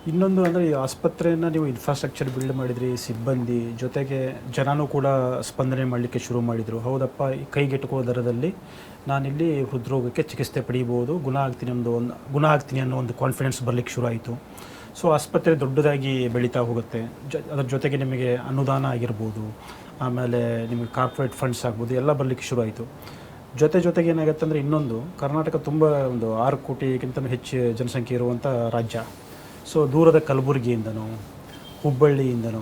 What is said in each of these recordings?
ಇನ್ನೊಂದು ಅಂದರೆ ಈ ಆಸ್ಪತ್ರೆಯನ್ನು ನೀವು ಇನ್ಫ್ರಾಸ್ಟ್ರಕ್ಚರ್ ಬಿಲ್ಡ್ ಮಾಡಿದ್ರಿ, ಸಿಬ್ಬಂದಿ ಜೊತೆಗೆ ಜನನೂ ಕೂಡ ಸ್ಪಂದನೆ ಮಾಡಲಿಕ್ಕೆ ಶುರು ಮಾಡಿದರು. ಹೌದಪ್ಪ, ಈ ಕೈಗೆಟುಕುವ ದರದಲ್ಲಿ ನಾನಿಲ್ಲಿ ಹೃದ್ರೋಗಕ್ಕೆ ಚಿಕಿತ್ಸೆ ಪಡೀಬೋದು, ಗುಣ ಆಗ್ತೀನಿ ಅನ್ನೋ ಒಂದು ಕಾನ್ಫಿಡೆನ್ಸ್ ಬರಲಿಕ್ಕೆ ಶುರು ಆಯಿತು. ಸೊ ಆಸ್ಪತ್ರೆ ದೊಡ್ಡದಾಗಿ ಬೆಳೀತಾ ಹೋಗುತ್ತೆ. ಅದರ ಜೊತೆಗೆ ನಿಮಗೆ ಅನುದಾನ ಆಗಿರ್ಬೋದು, ಆಮೇಲೆ ನಿಮಗೆ ಕಾರ್ಪೊರೇಟ್ ಫಂಡ್ಸ್ ಆಗ್ಬೋದು, ಎಲ್ಲ ಬರಲಿಕ್ಕೆ ಶುರು ಆಯಿತು. ಜೊತೆಗೆ ಏನಾಗುತ್ತೆ ಅಂದರೆ, ಇನ್ನೊಂದು ಕರ್ನಾಟಕ ತುಂಬ ಒಂದು 6 ಕೋಟಿಗಿಂತಲೂ ಹೆಚ್ಚು ಜನಸಂಖ್ಯೆ ಇರುವಂಥ ರಾಜ್ಯ. ಸೊ ದೂರದ ಕಲಬುರಗಿಯಿಂದನೋ ಹುಬ್ಬಳ್ಳಿಯಿಂದನೋ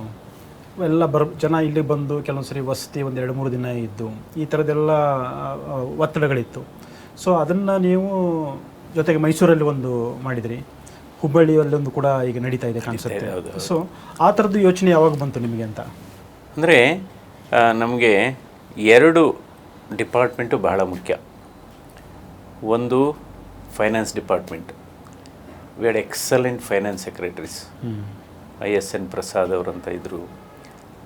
ಎಲ್ಲ ಜನ ಇಲ್ಲಿ ಬಂದು ಕೆಲವೊಂದು ಸರಿ ವಸತಿ ಒಂದು 2-3 ದಿನ ಇದ್ದು ಈ ಥರದ್ದೆಲ್ಲ ಒತ್ತಡಗಳಿತ್ತು. ಸೊ ಅದನ್ನು ನೀವು ಜೊತೆಗೆ ಮೈಸೂರಲ್ಲಿ ಒಂದು ಮಾಡಿದ್ರಿ, ಹುಬ್ಬಳ್ಳಿಯಲ್ಲಿ ಒಂದು ಕೂಡ ಈಗ ನಡೀತಾ ಇದೆ ಕಾಣಿಸುತ್ತೆ. ಸೊ ಆ ಥರದ್ದು ಯೋಚನೆ ಯಾವಾಗ ಬಂತು ನಿಮಗೆ ಅಂತ? ಅಂದರೆ ನಮಗೆ 2 ಡಿಪಾರ್ಟ್ಮೆಂಟು ಬಹಳ ಮುಖ್ಯ. ಒಂದು finance department. We had excellent finance secretaries. ISN Prasad ಅವರಂತ ಇದ್ದರು,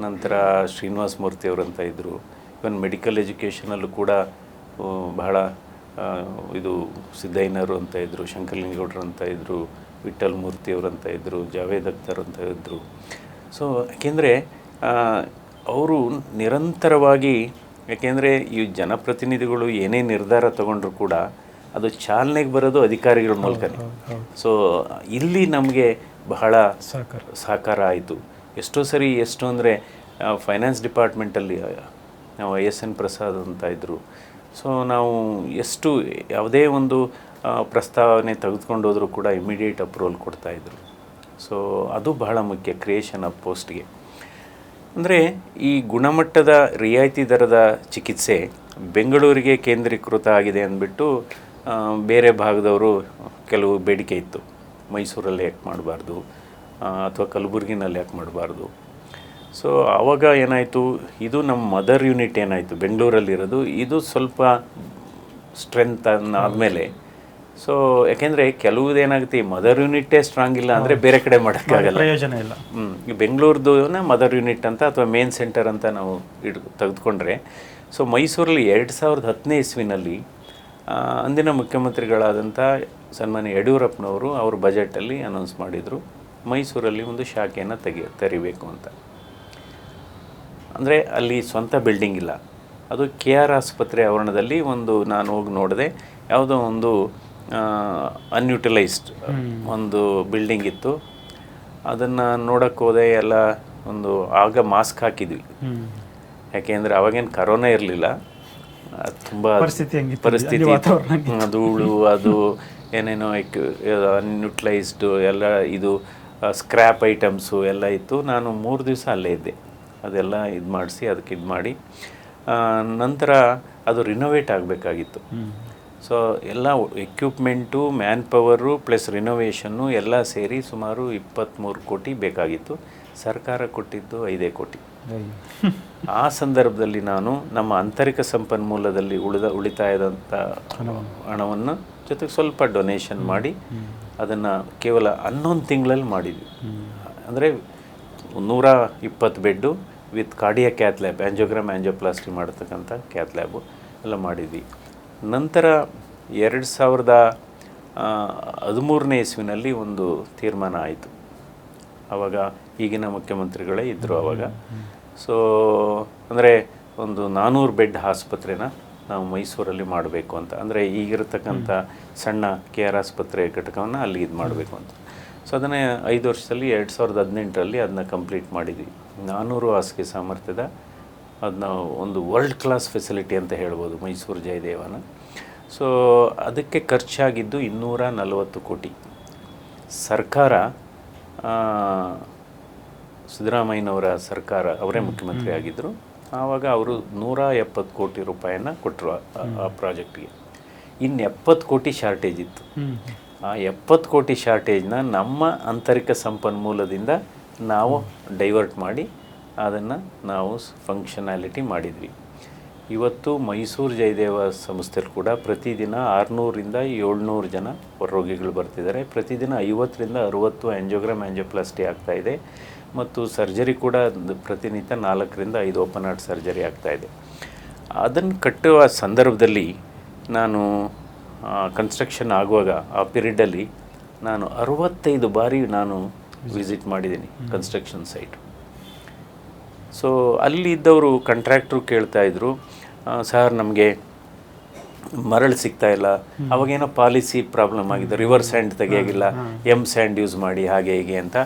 ನಂತರ ಶ್ರೀನಿವಾಸ ಮೂರ್ತಿ ಅವರಂತ ಇದ್ದರು. ಇವನ್ ಮೆಡಿಕಲ್ ಎಜುಕೇಷನಲ್ಲೂ ಕೂಡ ಬಹಳ ಇದು ಸಿದ್ದಯ್ಯನವರು ಅಂತ ಇದ್ದರು, ಶಂಕರಲಿಂಗೌಡರು ಅಂತ ಇದ್ದರು, ವಿಠಲ್ ಮೂರ್ತಿ ಅವರಂತ ಇದ್ದರು, ಜಾವೇದ್ ಅಖ್ತರ್ ಅಂತ ಇದ್ದರು. ಸೊ ಯಾಕೆಂದರೆ ಅವರು ನಿರಂತರವಾಗಿ, ಯಾಕೆಂದರೆ ಈ ಜನಪ್ರತಿನಿಧಿಗಳು ಏನೇ ನಿರ್ಧಾರ ತಗೊಂಡ್ರು ಕೂಡ ಅದು ಚಾಲನೆಗೆ ಬರೋದು ಅಧಿಕಾರಿಗಳ ಮೂಲಕನೇ. ಸೊ ಇಲ್ಲಿ ನಮಗೆ ಬಹಳ ಸಹಕಾರ ಆಯಿತು. ಎಷ್ಟು ಅಂದರೆ ಫೈನಾನ್ಸ್ ಡಿಪಾರ್ಟ್ಮೆಂಟಲ್ಲಿ ನಾವು ISN ಪ್ರಸಾದ್ ಅಂತ ಇದ್ದರು. ಸೊ ನಾವು ಯಾವುದೇ ಒಂದು ಪ್ರಸ್ತಾವನೆ ತೆಗೆದುಕೊಂಡು ಹೋದರೂ ಕೂಡ ಇಮಿಡಿಯೇಟ್ ಅಪ್ರೂವಲ್ ಕೊಡ್ತಾಯಿದ್ರು. ಸೊ ಅದು ಬಹಳ ಮುಖ್ಯ ಕ್ರಿಯೇಷನ್ ಆಫ್ ಪೋಸ್ಟ್ಗೆ. ಅಂದರೆ ಈ ಗುಣಮಟ್ಟದ ರಿಯಾಯಿತಿ ದರದ ಚಿಕಿತ್ಸೆ ಬೆಂಗಳೂರಿಗೆ ಕೇಂದ್ರೀಕೃತ ಆಗಿದೆ ಅಂದ್ಬಿಟ್ಟು ಬೇರೆ ಭಾಗದವರು ಕೆಲವು ಬೇಡಿಕೆ ಇತ್ತು. ಮೈಸೂರಲ್ಲಿ ಯಾಕೆ ಮಾಡಬಾರ್ದು, ಅಥವಾ ಕಲಬುರಗಿನಲ್ಲಿ ಯಾಕೆ ಮಾಡಬಾರ್ದು. ಸೊ ಆವಾಗ ಏನಾಯಿತು, ಇದು ನಮ್ಮ ಮದರ್ ಯೂನಿಟ್ ಏನಾಯಿತು ಬೆಂಗಳೂರಲ್ಲಿರೋದು, ಇದು ಸ್ವಲ್ಪ ಸ್ಟ್ರೆಂತ್ ಆದಮೇಲೆ. ಸೊ ಯಾಕೆಂದರೆ ಕೆಲವುದೇನಾಗುತ್ತೆ, ಈ ಮದರ್ ಯೂನಿಟ್ಟೇ ಸ್ಟ್ರಾಂಗ್ ಇಲ್ಲ ಅಂದರೆ ಬೇರೆ ಕಡೆ ಮಾಡೋಕ್ಕಾಗಲ್ಲ, ಪ್ರಯೋಜನ ಇಲ್ಲ. ಈ ಬೆಂಗಳೂರದನ್ನ ಮದರ್ ಯೂನಿಟ್ ಅಂತ ಅಥವಾ ಮೇನ್ ಸೆಂಟರ್ ಅಂತ ನಾವು ತೆಗೆದುಕೊಂಡ್ರೆ, ಸೊ ಮೈಸೂರಲ್ಲಿ 2010ನೇ ಇಸ್ವಿನಲ್ಲಿ ಅಂದಿನ ಮುಖ್ಯಮಂತ್ರಿಗಳಾದಂಥ ಸನ್ಮಾನ್ಯ ಯಡಿಯೂರಪ್ಪನವರು ಅವ್ರ ಬಜೆಟಲ್ಲಿ ಅನೌನ್ಸ್ ಮಾಡಿದರು, ಮೈಸೂರಲ್ಲಿ ಒಂದು ಶಾಖೆಯನ್ನು ತೆರಿಬೇಕು ಅಂತ. ಅಂದರೆ ಅಲ್ಲಿ ಸ್ವಂತ ಬಿಲ್ಡಿಂಗ್ ಇಲ್ಲ, ಅದು KR ಆಸ್ಪತ್ರೆ ಆವರಣದಲ್ಲಿ ನಾನು ಹೋಗಿ ನೋಡಿದೆ, ಯಾವುದೋ ಒಂದು ಅನ್ಯೂಟಿಲೈಸ್ಡ್ ಒಂದು ಬಿಲ್ಡಿಂಗ್ ಇತ್ತು. ಅದನ್ನು ನೋಡೋಕ್ಕೆ ಹೋದೆ. ಎಲ್ಲ ಆಗ ಮಾಸ್ಕ್ ಹಾಕಿದ್ವಿ, ಯಾಕೆಂದರೆ ಅವಾಗೇನು ಕರೋನಾ ಇರಲಿಲ್ಲ. ತುಂಬ ಪರಿಸ್ಥಿತಿ ಧೂಳು, ಅದು ಏನೇನೋ ಅನ್ಯೂಟಿಲೈಸ್ಡು ಎಲ್ಲ, ಇದು ಸ್ಕ್ರ್ಯಾಪ್ ಐಟಮ್ಸು ಎಲ್ಲ ಇತ್ತು. ನಾನು 3 ದಿವಸ ಅಲ್ಲೇ ಇದ್ದೆ, ಅದೆಲ್ಲ ಮಾಡಿಸಿ ಅದಕ್ಕೆ ಮಾಡಿ ನಂತರ ಅದು ರಿನೋವೇಟ್ ಆಗಬೇಕಾಗಿತ್ತು. ಸೊ ಎಲ್ಲ ಎಕ್ವಿಪ್ಮೆಂಟು, ಮ್ಯಾನ್ ಪವರು ಪ್ಲಸ್ ರಿನೋವೇಷನ್ನು ಎಲ್ಲ ಸೇರಿ ಸುಮಾರು 23 ಕೋಟಿ ಬೇಕಾಗಿತ್ತು. ಸರ್ಕಾರ ಕೊಟ್ಟಿದ್ದು 5 ಕೋಟಿ. ಆ ಸಂದರ್ಭದಲ್ಲಿ ನಾನು ನಮ್ಮ ಆಂತರಿಕ ಸಂಪನ್ಮೂಲದಲ್ಲಿ ಉಳಿತಾಯದಂಥ ಹಣವನ್ನು ಜೊತೆಗೆ ಸ್ವಲ್ಪ ಡೊನೇಷನ್ ಮಾಡಿ ಅದನ್ನು ಕೇವಲ 11 ತಿಂಗಳಲ್ಲಿ ಮಾಡಿದ್ವಿ. ಅಂದರೆ 120 bed with cardiac cath lab, angiogram angioplasty ಮಾಡತಕ್ಕಂಥ ಕ್ಯಾತ್ ಲ್ಯಾಬು ಎಲ್ಲ ಮಾಡಿದ್ವಿ. ನಂತರ 2013ನೇ ಇಸ್ವಿನಲ್ಲಿ ಒಂದು ತೀರ್ಮಾನ ಆಯಿತು. ಆವಾಗ ಈಗಿನ ಮುಖ್ಯಮಂತ್ರಿಗಳೇ ಇದ್ದರು ಆವಾಗ. ಸೊ ಅಂದರೆ ಒಂದು 400 ಬೆಡ್ ಆಸ್ಪತ್ರೆನ ನಾವು ಮೈಸೂರಲ್ಲಿ ಮಾಡಬೇಕು ಅಂತ, ಅಂದರೆ ಈಗಿರತಕ್ಕಂಥ ಸಣ್ಣ KR ಆಸ್ಪತ್ರೆ ಘಟಕವನ್ನು ಅಲ್ಲಿ ಇದು ಮಾಡಬೇಕು ಅಂತ. ಸೊ ಅದನ್ನೇ 5 ವರ್ಷದಲ್ಲಿ 2018ರಲ್ಲಿ ಅದನ್ನ ಕಂಪ್ಲೀಟ್ ಮಾಡಿದ್ವಿ. 400 ಹಾಸಿಗೆ ಸಾಮರ್ಥ್ಯದ ಅದನ್ನ ಒಂದು ವರ್ಲ್ಡ್ ಕ್ಲಾಸ್ ಫೆಸಿಲಿಟಿ ಅಂತ ಹೇಳ್ಬೋದು ಮೈಸೂರು ಜಯದೇವನ. ಸೊ ಅದಕ್ಕೆ ಖರ್ಚಾಗಿದ್ದು 240 ಕೋಟಿ. ಸರ್ಕಾರ ಸಿದ್ದರಾಮಯ್ಯನವರ ಸರ್ಕಾರ, ಅವರೇ ಮುಖ್ಯಮಂತ್ರಿ ಆಗಿದ್ದರು ಆವಾಗ. ಅವರು 170 ಕೋಟಿ ರೂಪಾಯಿನ ಕೊಟ್ಟರು ಆ ಪ್ರಾಜೆಕ್ಟ್ಗೆ. ಇನ್ನು 70 ಕೋಟಿ ಶಾರ್ಟೇಜ್ ಇತ್ತು. ಆ 70 ಕೋಟಿ ಶಾರ್ಟೇಜ್ನ ನಮ್ಮ ಆಂತರಿಕ ಸಂಪನ್ಮೂಲದಿಂದ ನಾವು ಡೈವರ್ಟ್ ಮಾಡಿ ಅದನ್ನು ನಾವು ಫಂಕ್ಷನಾಲಿಟಿ ಮಾಡಿದ್ವಿ. ಇವತ್ತು ಮೈಸೂರು ಜಯದೇವ ಸಂಸ್ಥೆಯಲ್ಲಿ ಕೂಡ ಪ್ರತಿದಿನ 600ರಿಂದ 700 ಜನ ರೋಗಿಗಳು ಬರ್ತಿದ್ದಾರೆ. ಪ್ರತಿದಿನ 50ರಿಂದ 60 ಆ್ಯಂಜಿಯೋಗ್ರಾಮ್ ಆ್ಯಂಜಿಯೋಪ್ಲಾಸ್ಟಿ ಆಗ್ತಾಯಿದೆ. ಮತ್ತು ಸರ್ಜರಿ ಕೂಡ ಪ್ರತಿನಿತ್ಯ 4ರಿಂದ 5 ಓಪನ್ ಹಾರ್ಟ್ ಸರ್ಜರಿ ಆಗ್ತಾಯಿದೆ. ಅದನ್ನು ಕಟ್ಟುವ ಸಂದರ್ಭದಲ್ಲಿ ನಾನು ಕನ್ಸ್ಟ್ರಕ್ಷನ್ ಆಗುವಾಗ ಆ ಪೀರಿಯಡಲ್ಲಿ ನಾನು 65 ಬಾರಿ ನಾನು ವಿಸಿಟ್ ಮಾಡಿದ್ದೀನಿ ಕನ್ಸ್ಟ್ರಕ್ಷನ್ ಸೈಟ್. ಸೊ ಅಲ್ಲಿ ಇದ್ದವರು ಕಾಂಟ್ರಾಕ್ಟ್ರು ಕೇಳ್ತಾಯಿದ್ರು, ಸರ್ ನಮಗೆ ಮರಳು ಸಿಗ್ತಾ ಇಲ್ಲ, ಅವಾಗೇನೋ ಪಾಲಿಸಿ ಪ್ರಾಬ್ಲಮ್ ಆಗಿದೆ, ರಿವರ್ ಸ್ಯಾಂಡ್ ತೆಗಿಯಾಗಿಲ್ಲ, ಸ್ಯಾಂಡ್ ಯೂಸ್ ಮಾಡಿ ಹಾಗೆ ಹೀಗೆ ಅಂತ.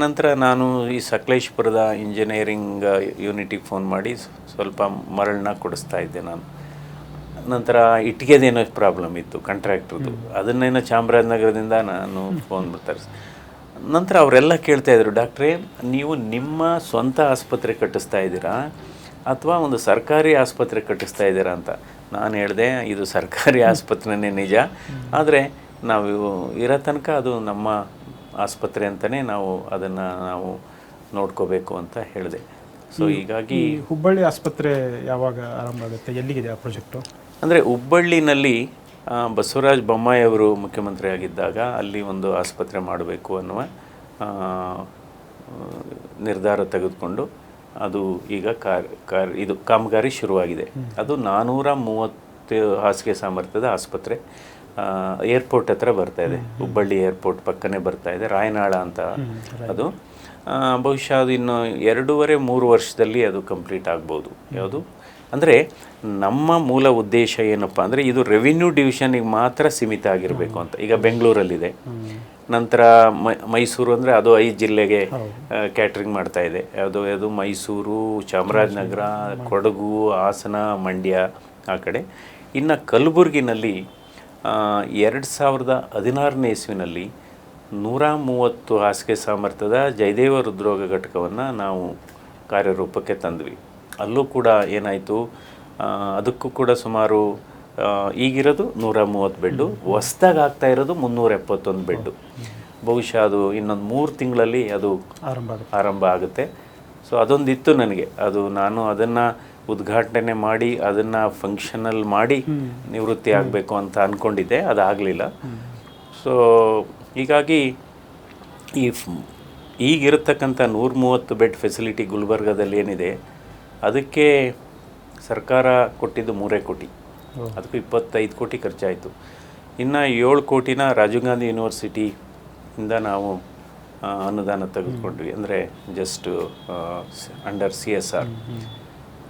ನಂತರ ನಾನು ಈ ಸಕಲೇಶ್ಪುರದ ಇಂಜಿನಿಯರಿಂಗ್ ಯೂನಿಟಿಗೆ ಫೋನ್ ಮಾಡಿ ಸ್ವಲ್ಪ ಮರಳನ್ನ ಕೊಡಿಸ್ತಾ ಇದ್ದೆ ನಾನು. ನಂತರ ಇಟ್ಟಿಗೆದೇನೋ ಪ್ರಾಬ್ಲಮ್ ಇತ್ತು ಕಾಂಟ್ರಾಕ್ಟ್ರದ್ದು, ಅದನ್ನೇನೋ ಚಾಮರಾಜನಗರದಿಂದ ನಾನು ಫೋನ್ ಬರ್ತಾರೆ. ನಂತರ ಅವರೆಲ್ಲ ಕೇಳ್ತಾಯಿದ್ರು, ಡಾಕ್ಟ್ರೇ ನೀವು ನಿಮ್ಮ ಸ್ವಂತ ಆಸ್ಪತ್ರೆ ಕಟ್ಟಿಸ್ತಾ ಇದ್ದೀರಾ ಅಥವಾ ಒಂದು ಸರ್ಕಾರಿ ಆಸ್ಪತ್ರೆ ಕಟ್ಟಿಸ್ತಾ ಇದ್ದೀರಾ ಅಂತ. ನಾನು ಹೇಳಿದೆ, ಇದು ಸರ್ಕಾರಿ ಆಸ್ಪತ್ರೆನೇ ನಿಜ, ಆದರೆ ನಾವು ಇರೋ ತನಕ ಅದು ನಮ್ಮ ಆಸ್ಪತ್ರೆ ಅಂತಲೇ ನಾವು ಅದನ್ನು ನೋಡ್ಕೋಬೇಕು ಅಂತ ಹೇಳಿದೆ. ಸೊ ಹೀಗಾಗಿ ಹುಬ್ಬಳ್ಳಿ ಆಸ್ಪತ್ರೆ ಯಾವಾಗ ಆರಂಭ ಆಗುತ್ತೆ, ಎಲ್ಲಿಗಿದೆ ಆ ಪ್ರಾಜೆಕ್ಟು? ಅಂದರೆ ಹುಬ್ಬಳ್ಳಿನಲ್ಲಿ ಬಸವರಾಜ ಬೊಮ್ಮಾಯಿ ಅವರು ಮುಖ್ಯಮಂತ್ರಿ ಆಗಿದ್ದಾಗ ಅಲ್ಲಿ ಒಂದು ಆಸ್ಪತ್ರೆ ಮಾಡಬೇಕು ಅನ್ನುವ ನಿರ್ಧಾರ ತೆಗೆದುಕೊಂಡು ಅದು ಈಗ ಇದು ಕಾಮಗಾರಿ ಶುರುವಾಗಿದೆ. ಅದು 430 ಹಾಸಿಗೆ ಸಾಮರ್ಥ್ಯದ ಆಸ್ಪತ್ರೆ ಏರ್ಪೋರ್ಟ್ ಹತ್ರ ಬರ್ತಾಯಿದೆ, ಹುಬ್ಬಳ್ಳಿ ಏರ್ಪೋರ್ಟ್ ಪಕ್ಕನೇ ಬರ್ತಾಯಿದೆ, ರಾಯನಾಳ ಅಂತ. ಅದು ಬಹುಶಃ ಅದು ಇನ್ನು 2.5-3 ವರ್ಷದಲ್ಲಿ ಅದು ಕಂಪ್ಲೀಟ್ ಆಗ್ಬೋದು. ಯಾವುದು ಅಂದರೆ ನಮ್ಮ ಮೂಲ ಉದ್ದೇಶ ಏನಪ್ಪ ಅಂದರೆ ಇದು ರೆವಿನ್ಯೂ ಡಿವಿಷನಿಗೆ ಮಾತ್ರ ಸೀಮಿತ ಆಗಿರಬೇಕು ಅಂತ. ಈಗ ಬೆಂಗಳೂರಲ್ಲಿದೆ, ನಂತರ ಮೈಸೂರು ಅಂದರೆ ಅದು 5 ಜಿಲ್ಲೆಗೆ ಕ್ಯಾಟ್ರಿಂಗ್ ಮಾಡ್ತಾ ಇದೆ. ಅದು ಮೈಸೂರು, ಚಾಮರಾಜನಗರ, ಕೊಡಗು, ಹಾಸನ, ಮಂಡ್ಯ ಆ ಕಡೆ. ಇನ್ನು ಕಲಬುರಗಿನಲ್ಲಿ 2016ನೇ ಇಸ್ವಿನಲ್ಲಿ 130 ಹಾಸಿಗೆ ಸಾಮರ್ಥ್ಯದ ಜಯದೇವ ಹೃದ್ರೋಗ ಘಟಕವನ್ನು ನಾವು ಕಾರ್ಯರೂಪಕ್ಕೆ ತಂದ್ವಿ. ಅಲ್ಲೂ ಕೂಡ ಏನಾಯಿತು, ಅದಕ್ಕೂ ಕೂಡ ಸುಮಾರು ಈಗಿರೋದು 130 ಬೆಡ್ಡು, ಹೊಸ್ದಾಗಿ ಆಗ್ತಾ ಇರೋದು 371 ಬೆಡ್ಡು. ಬಹುಶಃ ಅದು ಇನ್ನೊಂದು 3 ತಿಂಗಳಲ್ಲಿ ಅದು ಆರಂಭ ಆಗುತ್ತೆ. ಸೊ ಅದೊಂದಿತ್ತು ನನಗೆ, ನಾನು ಅದನ್ನು ಉದ್ಘಾಟನೆ ಮಾಡಿ ಅದನ್ನು ಫಂಕ್ಷನಲ್ ಮಾಡಿ ನಿವೃತ್ತಿ ಆಗಬೇಕು ಅಂತ ಅಂದ್ಕೊಂಡಿದ್ದೆ, ಅದಾಗಲಿಲ್ಲ. ಸೊ ಹೀಗಾಗಿ ಈಗಿರತಕ್ಕಂಥ 130 ಬೆಡ್ ಫೆಸಿಲಿಟಿ ಗುಲ್ಬರ್ಗದಲ್ಲಿ ಏನಿದೆ ಅದಕ್ಕೆ ಸರ್ಕಾರ ಕೊಟ್ಟಿದ್ದು 3 ಕೋಟಿ, ಅದಕ್ಕೂ 25 ಕೋಟಿ ಖರ್ಚಾಯಿತು. ಇನ್ನು 7 ಕೋಟಿನ ರಾಜೀವ್ ಗಾಂಧಿ ಯೂನಿವರ್ಸಿಟಿಯಿಂದ ನಾವು ಅನುದಾನ ತೆಗೆದುಕೊಂಡ್ವಿ, ಅಂದರೆ ಜಸ್ಟ್ ಅಂಡರ್ CSR.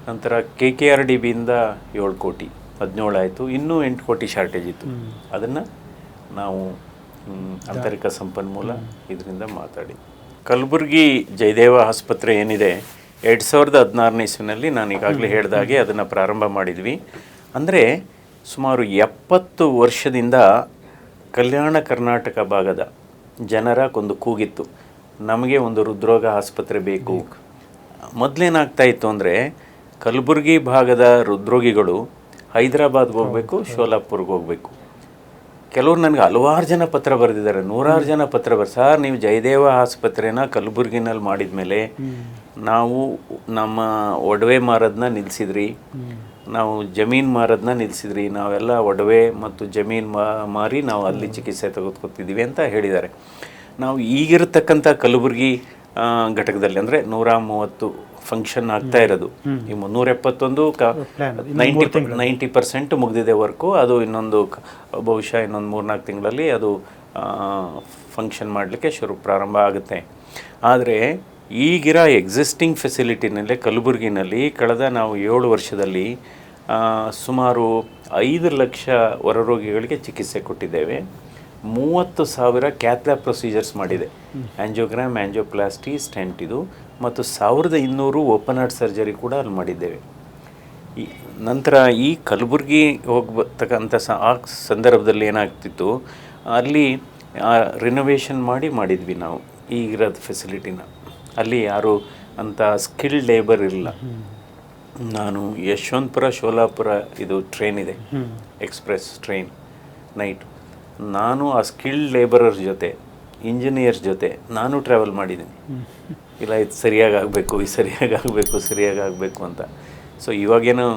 ನಂತರ KKRDBಯಿಂದ 7 ಕೋಟಿ, 17 ಆಯಿತು. ಇನ್ನೂ 8 ಕೋಟಿ ಶಾರ್ಟೇಜ್ ಇತ್ತು, ಅದನ್ನು ನಾವು ಆಂತರಿಕ ಸಂಪನ್ಮೂಲ ಇದರಿಂದ ಮಾತಾಡಿ ಕಲಬುರಗಿ ಜಯದೇವ ಆಸ್ಪತ್ರೆ ಏನಿದೆ 2016ನೇ ಇಸ್ವಿನಲ್ಲಿ ನಾನು ಈಗಾಗಲೇ ಹೇಳಿದಾಗೆ ಅದನ್ನು ಪ್ರಾರಂಭ ಮಾಡಿದ್ವಿ. ಅಂದರೆ ಸುಮಾರು 70 ವರ್ಷದಿಂದ ಕಲ್ಯಾಣ ಕರ್ನಾಟಕ ಭಾಗದ ಜನರ ಒಂದು ಕೂಗಿತ್ತು, ನಮಗೆ ಒಂದು ಹೃದ್ರೋಗ ಆಸ್ಪತ್ರೆ ಬೇಕು. ಮೊದಲೇನಾಗ್ತಾ ಇತ್ತು ಅಂದರೆ ಕಲಬುರಗಿ ಭಾಗದ ಹೃದ್ರೋಗಿಗಳು ಹೈದರಾಬಾದ್ಗೆ ಹೋಗಬೇಕು, ಶೋಲಾಪುರ್ಗೆ ಹೋಗಬೇಕು. ಕೆಲವರು ನನಗೆ ಹಲವಾರು ಜನ ಪತ್ರ ಬರೆದಿದ್ದಾರೆ, 100 ಜನ ಪತ್ರ ಸರ್ ನೀವು ಜಯದೇವ ಆಸ್ಪತ್ರೆನ ಕಲಬುರಗಿನಲ್ಲಿ ಮಾಡಿದ ಮೇಲೆ ನಾವು ನಮ್ಮ ಒಡವೆ ಮಾರೋದನ್ನ ನಿಲ್ಲಿಸಿದ್ರಿ, ನಾವು ಜಮೀನು ಮಾರೋದನ್ನ ನಿಲ್ಲಿಸಿದ್ರಿ, ನಾವೆಲ್ಲ ಒಡವೆ ಮತ್ತು ಜಮೀನು ಮಾರಿ ನಾವು ಅಲ್ಲಿ ಚಿಕಿತ್ಸೆ ತೆಗೆದುಕೊತಿದ್ದೀವಿ ಅಂತ ಹೇಳಿದ್ದಾರೆ. ನಾವು ಈಗಿರತಕ್ಕಂಥ ಕಲಬುರಗಿ ಘಟಕದಲ್ಲಿ ಅಂದರೆ 130 ಫಂಕ್ಷನ್ ಆಗ್ತಾ ಇರೋದು, ಈ 371 90% ಮುಗಿದಿದೆ ವರ್ಕು. ಅದು ಇನ್ನೊಂದು ಬಹುಶಃ ಇನ್ನೊಂದು 3-4 ತಿಂಗಳಲ್ಲಿ ಅದು ಫಂಕ್ಷನ್ ಮಾಡಲಿಕ್ಕೆ ಪ್ರಾರಂಭ ಆಗುತ್ತೆ. ಆದರೆ ಈಗಿರೋ ಎಕ್ಸಿಸ್ಟಿಂಗ್ ಫೆಸಿಲಿಟಿನಲ್ಲೇ ಕಲಬುರಗಿನಲ್ಲಿ ಕಳೆದ ನಾವು 7 ವರ್ಷದಲ್ಲಿ ಸುಮಾರು 5 ಲಕ್ಷ ಹೊರರೋಗಿಗಳಿಗೆ ಚಿಕಿತ್ಸೆ ಕೊಟ್ಟಿದ್ದೇವೆ. 30,000 ಕ್ಯಾಥ್ಲ್ಯಾಬ್ ಪ್ರೊಸೀಜರ್ಸ್ ಮಾಡಿದೆ, ಆ್ಯಂಜಿಯೋಗ್ರಾಮ್, ಆ್ಯಂಜಿಯೋಪ್ಲಾಸ್ಟಿ, ಸ್ಟೆಂಟ್ ಇದು, ಮತ್ತು 1200 ಓಪನ್ ಹಾರ್ಟ್ ಸರ್ಜರಿ ಕೂಡ ಅಲ್ಲಿ ಮಾಡಿದ್ದೇವೆ. ನಂತರ ಈ ಕಲಬುರಗಿ ಹೋಗ್ತಕ್ಕಂಥ ಆ ಸಂದರ್ಭದಲ್ಲಿ ಏನಾಗ್ತಿತ್ತು, ಅಲ್ಲಿ ರಿನೋವೇಷನ್ ಮಾಡಿದ್ವಿ ನಾವು ಈಗಿರೋದು ಫೆಸಿಲಿಟಿನ. ಅಲ್ಲಿ ಯಾರು ಅಂತ ಸ್ಕಿಲ್ಡ್ ಲೇಬರ್ ಇರಲಿಲ್ಲ. ನಾನು ಯಶವಂತಪುರ ಶೋಲಾಪುರ ಇದು ಟ್ರೈನ್ ಇದೆ, ಎಕ್ಸ್ಪ್ರೆಸ್ ಟ್ರೈನ್ ನೈಟ್, ನಾನು ಆ ಸ್ಕಿಲ್ಡ್ ಲೇಬರರ್ ಜೊತೆ, ಇಂಜಿನಿಯರ್ಸ್ ಜೊತೆ ನಾನು ಟ್ರಾವೆಲ್ ಮಾಡಿದ್ದೀನಿ. ಇಲ್ಲ ಇದು ಸರಿಯಾಗಿ ಆಗಬೇಕು, ಇದು ಸರಿಯಾಗಿ ಆಗಬೇಕು ಅಂತ. ಸೊ ಇವಾಗೇನು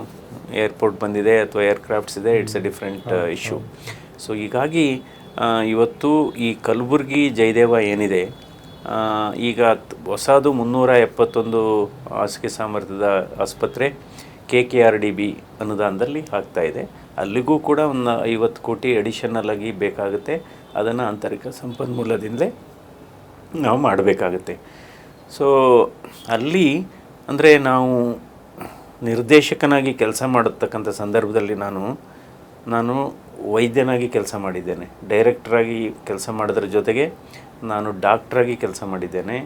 ಏರ್ಪೋರ್ಟ್ ಬಂದಿದೆ ಅಥವಾ ಏರ್ಕ್ರಾಫ್ಟ್ಸ್ ಇದೆ, it's A different issue. So ಹೀಗಾಗಿ ಇವತ್ತು ಈ ಕಲಬುರಗಿ ಜಯದೇವ ಏನಿದೆ, ಈಗ ಹೊಸದು 371 ಹಾಸಿಗೆ ಸಾಮರ್ಥ್ಯದ ಆಸ್ಪತ್ರೆ KKRDB ಅನುದಾನದಲ್ಲಿ ಆಗ್ತಾಯಿದೆ. ಅಲ್ಲಿಗೂ ಕೂಡ ಒಂದು 50 ಕೋಟಿ ಅಡಿಷನಲ್ ಆಗಿ ಬೇಕಾಗುತ್ತೆ. ಅದನ್ನು ಆಂತರಿಕ ಸಂಪನ್ಮೂಲದಿಂದಲೇ ನಾವು ಮಾಡಬೇಕಾಗುತ್ತೆ. ಸೊ ಅಲ್ಲಿ ಅಂದರೆ ನಾವು ನಿರ್ದೇಶಕನಾಗಿ ಕೆಲಸ ಮಾಡತಕ್ಕಂಥ ಸಂದರ್ಭದಲ್ಲಿ ನಾನು ವೈದ್ಯನಾಗಿ ಕೆಲಸ ಮಾಡಿದ್ದೇನೆ, ಡೈರೆಕ್ಟ್ರಾಗಿ ಕೆಲಸ ಮಾಡೋದ್ರ ಜೊತೆಗೆ ನಾನು ಡಾಕ್ಟ್ರಾಗಿ ಕೆಲಸ ಮಾಡಿದ್ದೇನೆ,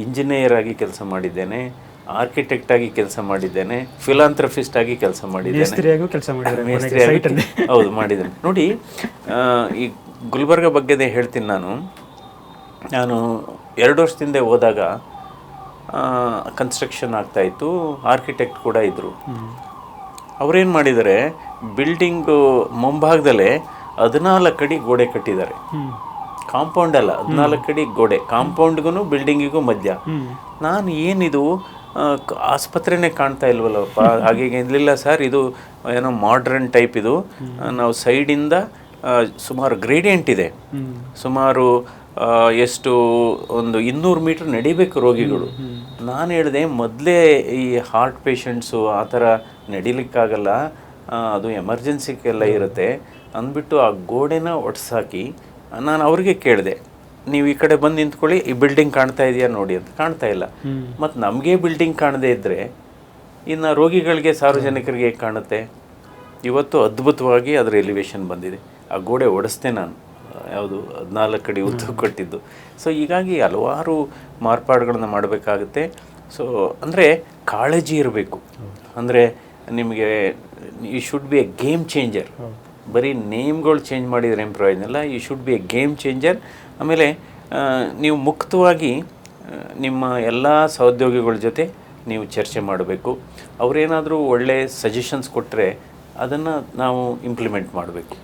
ಇಂಜಿನಿಯರ್ ಆಗಿ ಕೆಲಸ ಮಾಡಿದ್ದೇನೆ, ಆರ್ಕಿಟೆಕ್ಟ್ ಆಗಿ ಕೆಲಸ ಮಾಡಿದ್ದೇನೆ, ಫಿಲಾಂಥ್ರಫಿಸ್ಟ್ ಆಗಿ ಕೆಲಸ ಮಾಡಿದ್ದೇನೆ, ಮೇಸ್ತ್ರಿಯಾಗಿ ಹೌದು ಮಾಡಿದ್ದೇನೆ. ನೋಡಿ, ಈ ಗುಲ್ಬರ್ಗ ಬಗ್ಗೆದೇ ಹೇಳ್ತೀನಿ. ನಾನು 2 ವರ್ಷದಿಂದ ಹೋದಾಗ ಕನ್ಸ್ಟ್ರಕ್ಷನ್ ಆಗ್ತಾಯಿತ್ತು, ಆರ್ಕಿಟೆಕ್ಟ್ ಕೂಡ ಇದ್ದರು. ಅವರೇನು ಮಾಡಿದ್ದಾರೆ, ಬಿಲ್ಡಿಂಗು ಮುಂಭಾಗದಲ್ಲೇ 14 ಅಡಿ ಗೋಡೆ ಕಟ್ಟಿದ್ದಾರೆ. ಕಾಂಪೌಂಡ್ ಅಲ್ಲ, 14 ಅಡಿ ಗೋಡೆ, ಕಾಂಪೌಂಡ್ಗೂ ಬಿಲ್ಡಿಂಗಿಗೂ ಮಧ್ಯ. ನಾನು ಏನಿದು ಆಸ್ಪತ್ರೆನೇ ಕಾಣ್ತಾ ಇಲ್ವಲ್ಲಪ್ಪ, ಹಾಗೆ ಇರಲಿಲ್ಲ ಸರ್, ಇದು ಏನೋ ಮಾಡ್ರನ್ ಟೈಪ್, ಇದು ನಾವು ಸೈಡಿಂದ ಸುಮಾರು ಗ್ರೇಡಿಯಂಟ್ ಇದೆ, ಸುಮಾರು ಎಷ್ಟು ಒಂದು 200 ಮೀಟ್ರ್ ನಡಿಬೇಕು ರೋಗಿಗಳು. ನಾನು ಹೇಳಿದೆ, ಮೊದಲೇ ಈ ಹಾರ್ಟ್ ಪೇಷಂಟ್ಸು ಆ ಥರ ನಡಿಲಿಕ್ಕಾಗಲ್ಲ, ಅದು ಎಮರ್ಜೆನ್ಸಿಗೆಲ್ಲ ಇರುತ್ತೆ ಅಂದ್ಬಿಟ್ಟು ಆ ಗೋಡೆನ ಒಡ್ಸಾಕಿ ನಾನು ಅವ್ರಿಗೆ ಕೇಳಿದೆ, ನೀವು ಈ ಕಡೆ ಬಂದು ನಿಂತ್ಕೊಳ್ಳಿ, ಈ ಬಿಲ್ಡಿಂಗ್ ಕಾಣ್ತಾ ಇದೆಯಾ ನೋಡಿ ಅಂತ. ಕಾಣ್ತಾ ಇಲ್ಲ. ಮತ್ತು ನಮಗೆ ಬಿಲ್ಡಿಂಗ್ ಕಾಣದೇ ಇದ್ದರೆ ಇನ್ನು ರೋಗಿಗಳಿಗೆ, ಸಾರ್ವಜನಿಕರಿಗೆ ಹೇಗೆ ಕಾಣುತ್ತೆ? ಇವತ್ತು ಅದ್ಭುತವಾಗಿ ಅದರ ಎಲಿವೇಶನ್ ಬಂದಿದೆ. ಆ ಗೋಡೆ ಒಡಿಸ್ದೆ ನಾನು, ಯಾವುದು 14 ಅಡಿ ಉದ್ದ ಕೊಟ್ಟಿದ್ದು. ಸೊ ಹೀಗಾಗಿ ಹಲವಾರು ಮಾರ್ಪಾಡುಗಳನ್ನ ಮಾಡಬೇಕಾಗುತ್ತೆ. ಸೊ ಅಂದರೆ ಕಾಳಜಿ ಇರಬೇಕು. ಅಂದರೆ ನಿಮಗೆ you should be a game changer. ಬರೀ ನೇಮ್ಗಳು ಚೇಂಜ್ ಮಾಡಿದರೆ ಏನು ಪ್ರಯೋಜನ ಇಲ್ಲ. You should be a game changer. ಆಮೇಲೆ ನೀವು ಮುಕ್ತವಾಗಿ ನಿಮ್ಮ ಎಲ್ಲ ಸಹೋದ್ಯೋಗಿಗಳ ಜೊತೆ ನೀವು ಚರ್ಚೆ ಮಾಡಬೇಕು. ಅವರೇನಾದರೂ ಒಳ್ಳೆ ಸಜೆಷನ್ಸ್ ಕೊಟ್ಟರೆ ಅದನ್ನು ನಾವು ಇಂಪ್ಲಿಮೆಂಟ್ ಮಾಡಬೇಕು.